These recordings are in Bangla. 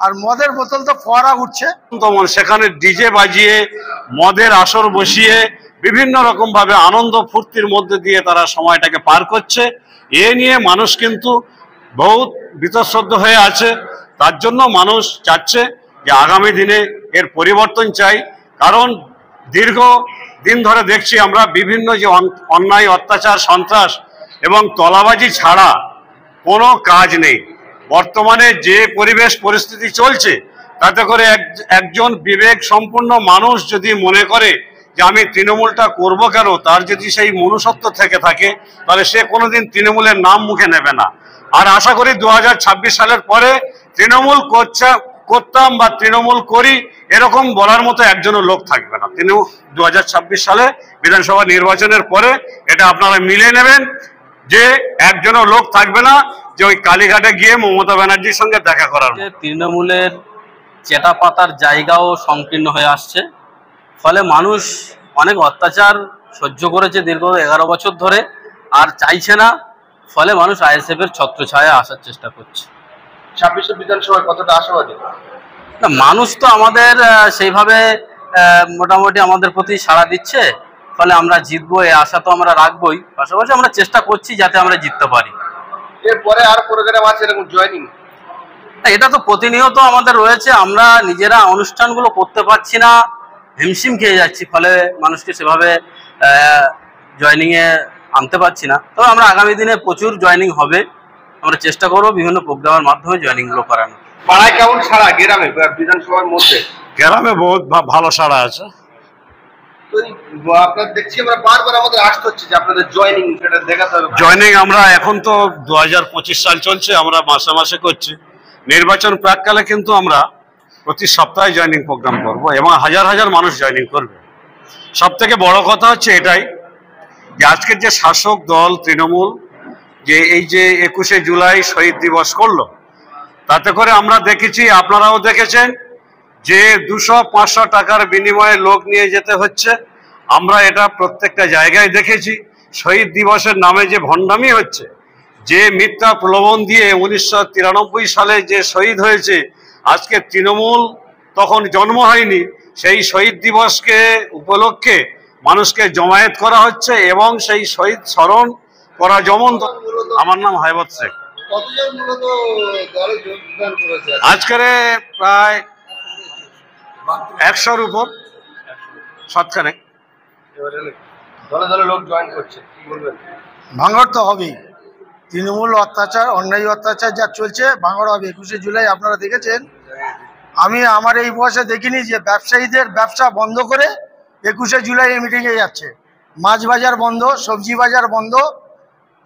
আর মদের বোতল তো ফোয়ারা উঠছে। তখন সেখানে ডিজে বাজিয়ে মদের আসর বসিয়ে বিভিন্ন রকম ভাবে আনন্দ ফুর্তির মধ্যে দিয়ে তারা সময়টাকে পার করছে। এ নিয়ে মানুষ কিন্তু বহুত বীতশ্রদ্ধ হয়ে আছে। তার জন্য মানুষ চাচ্ছে যে আগামী দিনে এর পরিবর্তন চাই। কারণ দীর্ঘ দিন ধরে দেখছি আমরা বিভিন্ন যে অন্যায়, অত্যাচার, সন্ত্রাস এবং তলাবাজি ছাড়া কোনো কাজ নেই। বর্তমানে যে পরিবেশ পরিস্থিতি চলছে তাতে করে একজন বিবেক সম্পন্ন মানুষ যদি মনে করে যে আমি তৃণমূলটা করব কেন, তার যদি সেই মনুষ্যত্ব থেকে থাকে তাহলে সে কোনোদিন তৃণমূলের নাম মুখে নেবে না। আর আশা করি 2026 সালের পরে তৃণমূল করতাম বা তৃণমূল করি এরকম বলার মতো একজনও লোক থাকবে না। 2026 সালে বিধানসভা নির্বাচনের পরে এটা আপনারা মিলে নেবেন যে একজনও লোক থাকবে না যে ওই কালীঘাটে গিয়ে মমতা ব্যানার্জির সঙ্গে দেখা করার। তৃণমূলের চেটা পাতার জায়গাও সংকীর্ণ হয়ে আসছে, ফলে মানুষ অনেক অত্যাচার সহ্য করেছে দীর্ঘ 11 বছর ধরে, আর চাইছে না। ফলে মানুষ আইএসএফ এর ছত্রছায়ায় আসার চেষ্টা করছে। 26 বিধানসভায় কতটা আশাবাদী? না, মানুষ তো আমাদের সেইভাবে মোটামুটি আমাদের প্রতি সাড়া দিচ্ছে, ফলে আমরা জিতবো এই আশা তো আমরা রাখবোই। পাশাপাশি আমরা চেষ্টা করছি যাতে আমরা জিততে পারি। এরপরে আর প্রোগ্রাম আছে এরকম জয়েনিং? এটা তো প্রতিনিয়ত আমাদের রয়েছে, আমরা নিজেরা অনুষ্ঠানগুলো করতে পারছি না, হিমশিম খেয়ে যাচ্ছি, ফলে মানুষকে সেভাবে জয়েনিং এ আনতে পারছি না। তবে আমরা আগামী দিনে প্রচুর জয়েনিং হবে, আমরা চেষ্টা করবো বিভিন্ন প্রোগ্রামের মাধ্যমে জয়েনিং গুলো করানো। পাড়ায় কেমন সাড়া গ্রামে বিধানসভার মধ্যে? গ্রামে বহুত ভালো সাড়া আছে। আপনার দেখছি আমরা বারবার আমাদের আসতে হচ্ছে যে আপনাদের জয়েনিং সেটা দেখাতে হবে। জয়েনিং আমরা এখন তো 2025 সাল চলছে, আমরা মাসে মাসে করছি। নির্বাচন প্রাককালে কিন্তু আমরা প্রতি সপ্তাহে জয়েনিং প্রোগ্রাম করব এবং হাজার হাজার মানুষ জয়েনিং করবে। সব থেকে বড় কথা হচ্ছে এটাই যে আজকের যে শাসক দল তৃণমূল যে এই যে 21শে জুলাই শহীদ দিবস করলো, তাতে করে আমরা দেখেছি, আপনারাও দেখেছেন যে 200-500 টাকার বিনিময়ে লোক নিয়ে যেতে হচ্ছে। আমরা এটা প্রত্যেকটা জায়গায় দেখেছি। শহীদ দিবসের নামে যে ভণ্ডামি হচ্ছে, যে মিথ্যা প্রলোভন দিয়ে 1993 সালে যে শহীদ হয়েছে, আজকে তৃণমূল তখন জন্ম হয়নি, সেই শহীদ দিবসকে উপলক্ষে মানুষকে জমায়েত করা হচ্ছে এবং সেই শহীদ স্মরণ করা যেমন। আমার নাম হায়বত শেখ। আজকের প্রায় 100-র উপর, শতখানেক। দলে দলে লোক জয়েন করছে, কি বলবেন? ভাঙড় তো হবেই। তৃণমূল অত্যাচার, অন্যায় অত্যাচার যা চলছে, ভাঙড় হবে। 21শে জুলাই আপনারা দেখেছেন। আমি আমার এই বয়সে দেখিনি যে ব্যবসায়ীদের ব্যবসা বন্ধ করে 21শে জুলাই মিটিংয়ে যাচ্ছে। মাছ বাজার বন্ধ, সবজি বাজার বন্ধ,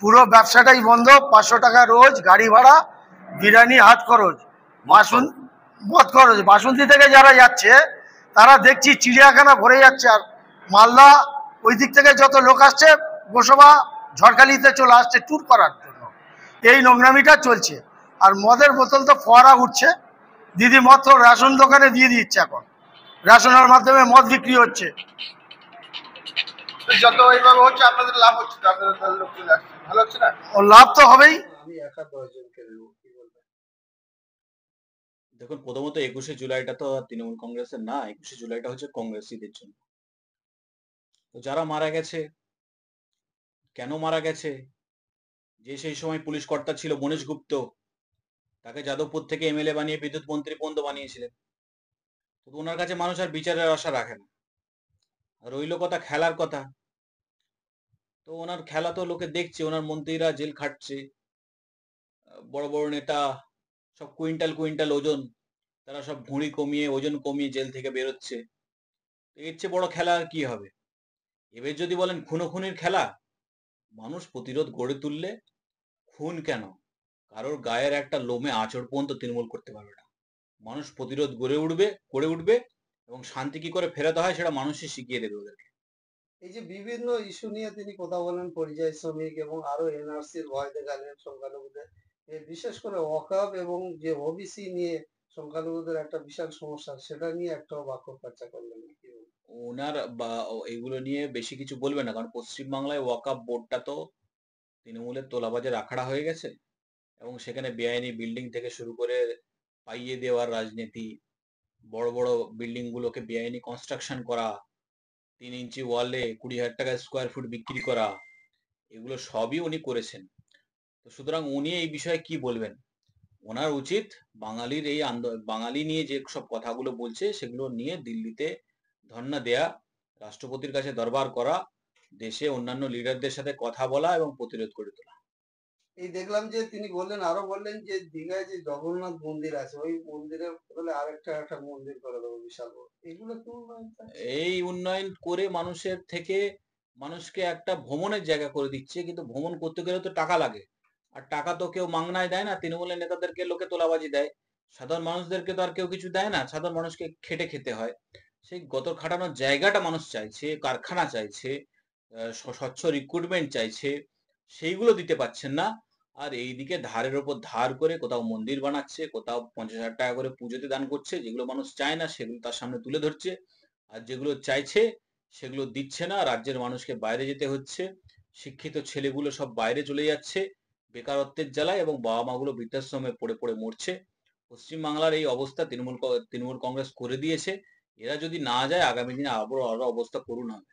পুরো ব্যবসাটাই বন্ধ। 500 টাকা রোজ গাড়ি ভাড়া, বিরিয়ানি হাত খরচ, মদ খরচ। বাসন্তী থেকে যারা যাচ্ছে তারা দেখছি চিড়িয়াখানা ভরে যাচ্ছে। আর মালদা ওই দিক থেকে যত লোক আসছে গোসবা ঝড়খালিতে চলে আসছে ট্যুর করার জন্য। এই নোংরামিটা চলছে। আর মদের বোতল তো ফোয়ারা উঠছে। দিদি মদ তো রেশন দোকানে দিয়ে দিচ্ছে, এখন রেশনের মাধ্যমে মদ বিক্রি হচ্ছে। যত এইভাবে হচ্ছে আপনাদের লাভ হচ্ছে, আপনাদের লোক চলে আসছে, ভালো হচ্ছে না? ও লাভ তো হবেই। দেখুন, প্রথমত 21শে জুলাইটা তো তৃণমূল কংগ্রেসের না, 21শে জুলাইটা হচ্ছে কংগ্রেসীদের জন্য। তো যারা মারা গেছে, কেন মারা গেছে, যে সেই সময় পুলিশ কর্তা ছিল মনীশ গুপ্ত, তাকে যাদবপুর থেকে এমএলএ বানিয়ে বিদ্যুৎ মন্ত্রী পর্যন্ত বানিয়েছিলেন। তো ওনার কাছে মানুষ আর বিচারের আশা রাখে না। রইল কথা খেলার কথা, তো ওনার খেলা তো লোকে দেখছে, ওনার মন্ত্রীরা জেল খাটছে, বড় বড় নেতা সব কুইন্টাল কুইন্টাল ওজন, তারা সব ভুঁড়ি কমিয়ে ওজন কমিয়ে জেল থেকে বেরোচ্ছে। এর চেয়ে বড় খেলা আর কি হবে? এবার যদি বলেন খুনোখুনির খেলা, মানুষ প্রতিরোধ গড়ে তুললে খুন কেন, কারোর গায়ের একটা লোমে আঁচড় পর্যন্ত তৃণমূল করতে পারবে না। মানুষ প্রতিরোধ গড়ে উঠবে এবং শান্তি কি করে ফেরাতে হয় সেটা মানুষই শিখিয়ে দেবে ওদেরকে। এই যে বিভিন্ন ইস্যু নিয়ে তিনি কথা বলেন, পরিযায়ী শ্রমিক এবং আরো এনআরসির ভয় দেখালেন সংখ্যালঘুদের, বিশেষ করে ওয়াকফ এবং যে ওবিসি নিয়ে সংখ্যালঘুদের একটা বিশাল সমস্যা, সেটা নিয়ে একটাও বাক্য চর্চা করলেন না। কি ওনার বা এগুলো নিয়ে বেশি কিছু বলবে না, কারণ পশ্চিমবাংলায় ওয়াকফ বোর্ডটা তো তৃণমূলের তোলাবাজের আখড়া হয়ে গেছে এবং সেখানে বেআইনি বিল্ডিং থেকে শুরু করে পাইয়ে দেওয়ার রাজনীতি, বড় বড় বিল্ডিং গুলোকে বেআইনি কনস্ট্রাকশন করা, 3 ইঞ্চি ওয়ালে 20,000 টাকা স্কোয়ার ফুট বিক্রি করা, এগুলো সবই উনি করেছেন। তো সুতরাং উনি এই বিষয়ে কি বলবেন? ওনার উচিত বাঙালির এই বাঙালি নিয়ে যে সব কথাগুলো বলছে সেগুলো নিয়ে দিল্লিতে ধর্ণা দেয়া, রাষ্ট্রপতির কাছে দরবার করা, দেশে অন্যান্য লিডারদের সাথে কথা বলা এবং প্রতিরোধ করে তোলা। এই দেখলাম যে তিনি আরো বললেন যে দীঘায় যে জগন্নাথ মন্দির আছে ওই মন্দিরের বদলে একটা মন্দির করে দেবো বিশাল বড়। এগুলো কি উন্নয়ন চাচ্ছে? এই উন্নয়ন করে মানুষের থেকে মানুষকে একটা ভ্রমণের জায়গা করে দিচ্ছে, কিন্তু ভ্রমণ করতে গেলে তো টাকা লাগে, আর টাকা তো কেউ মাংনায় দেয় না। তৃণমূলের নেতাদেরকে লোকে তোলাবাজি দেয়, সাধারণ মানুষদেরকে তো আর কেউ কিছু দেয় না। সাধারণ মানুষকে খেটে খেতে হয়। সেই গতর খাটানোর জায়গাটা মানুষ চাইছে, কারখানা চাইছে, স্বচ্ছ রিক্রুটমেন্ট চাইছে, সেইগুলো দিতে পারছেন না। আর এইদিকে ধারের ওপর ধার করে কোথাও মন্দির বানাচ্ছে, কোথাও 50,000 টাকা করে পুজোতে দান করছে, যেগুলো মানুষ চায় না সেগুলো তার সামনে তুলে ধরছে, আর যেগুলো চাইছে সেগুলো দিচ্ছে না। রাজ্যের মানুষকে বাইরে যেতে হচ্ছে, শিক্ষিত ছেলেগুলো সব বাইরে চলে যাচ্ছে বেকারত্বের জ্বালায়, এবং বাবা মাগুলো বৃদ্ধাশ্রমে পড়ে পড়ে মরছে। পশ্চিমবাংলার এই অবস্থা তৃণমূল কংগ্রেস করে দিয়েছে। এরা যদি না যায় আগামী দিনে আরো অবস্থা করুণ হবে।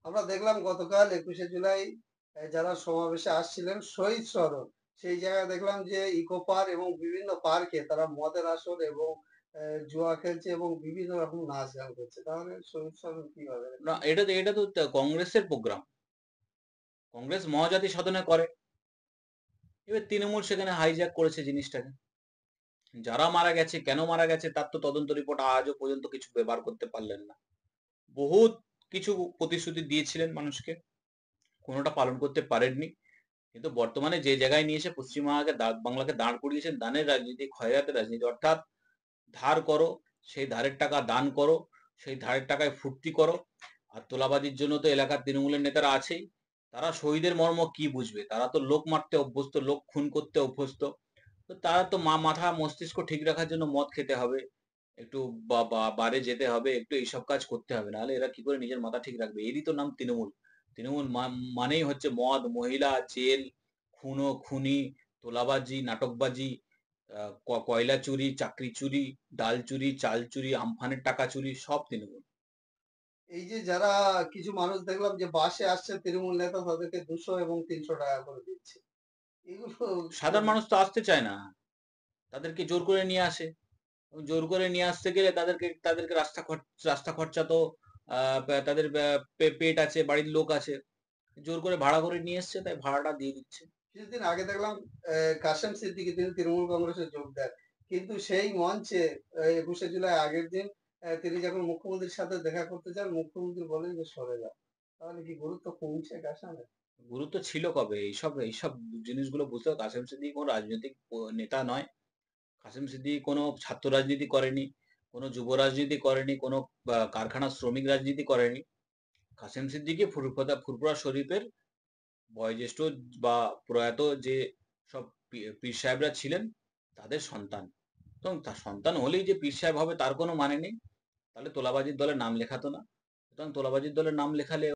আমরা দেখলাম গতকাল 21শে জুলাই যারা সমাবেশে আসছিলেন শহীদ সরণ, সেই জায়গায় দেখলাম যে ইকো পার্ক এবং বিভিন্ন পার্কে তারা মদের আসর এবং জুয়া খেলছে এবং বিভিন্ন রকম নাচ গান করছে। তাহলে শহীদ সরণ কি হবে? না, এটা তো কংগ্রেসের প্রোগ্রাম, কংগ্রেস মহাজাতি সাধনে করে। এবার তৃণমূল সেখানে হাইজ্যাক করেছে জিনিসটাকে। যারা মারা গেছে, কেন মারা গেছে, তার তো তদন্ত রিপোর্ট আজও পর্যন্ত কিছু বার করতে পারলেন না। বহুত কিছু প্রতিশ্রুতি দিয়েছিলেন মানুষকে, কোনোটা পালন করতে পারেননি। কিন্তু বর্তমানে যে জায়গায় নিয়ে এসে বাংলাকে দাঁড় করিয়েছেন দানের রাজনীতি, খয়রাতের রাজনীতি, অর্থাৎ ধার করো, সেই ধারের টাকা দান করো, সেই ধারের টাকায় ফুর্তি করো। আর তোলাবাজির জন্য তো এলাকার তৃণমূলের নেতারা আছেই। তারা শহীদের মর্ম কি বুঝবে? তারা তো লোক মারতে অভ্যস্ত, লোক খুন করতে অভ্যস্ত। তো তারা তো মাথা মস্তিষ্ক ঠিক রাখার জন্য মদ খেতে হবে, একটু বারে যেতে হবে, একটু এইসব কাজ করতে হবে, নাহলে এরা কি করে নিজের মাথা ঠিক রাখবে? এরই তো নাম তৃণমূল। তৃণমূল মানেই হচ্ছে মদ, মহিলা, জেল, খুনি, তোলাবাজি, নাটকবাজি, কয়লা চুরি, চাকরি চুরি, ডাল চুরি, চাল চুরি, আমফানের টাকা চুরি, সব তৃণমূল। এই যে যারা কিছু মানুষ দেখলাম যে বাসে আসছে তৃণমূল নেতা তাদেরকে 200 এবং 300 টাকা করে দিচ্ছে, এগুলো সাধারণ মানুষ তো আসতে চায় না, তাদেরকে জোর করে নিয়ে আসে। জোর করে নিয়ে আসতে গেলে তাদেরকে রাস্তা খরচা তো তাদের পেট আছে, বাড়ির লোক আছে, জোর করে ভাড়া করে নিয়ে এসছে, তাই ভাড়াটা দিয়ে দিচ্ছে। কিছুদিন আগে দেখলাম কাসেম সিদ্দিকী তিনি তৃণমূল কংগ্রেসে যোগ দেন, কিন্তু সেই মঞ্চে 21শে জুলাই আগের দিন তিনি যখন মুখ্যমন্ত্রীর সাথে দেখা করতে যান মুখ্যমন্ত্রী বলেন যে সরে যাও। তাহলে কি গুরুত্ব কমছে কাসেমের? গুরুত্ব ছিল কবে? এইসব জিনিসগুলো বুঝতে হবে। কাসেম সিদ্দিকী কোনো রাজনৈতিক নেতা নয়। কাসেম সিদ্দিকী কোনো ছাত্র রাজনীতি করেনি, কোনো যুব রাজনীতি করেনি, কোনো কারখানা শ্রমিক রাজনীতি করেনি। কাসেম সিদ্দিকী ফুরফুরা শরীফের বয়োজ্যেষ্ঠ বা প্রয়াত যে সব পীর সাহেবরা ছিলেন তাদের সন্তান, এবং তার সন্তান হলেই যে পীর সাহেব হবে তার কোনো মানে নেই। তাহলে তোলাবাজির দলে নাম লেখাতো না। সুতরাং তোলাবাজির দলে নাম লেখালে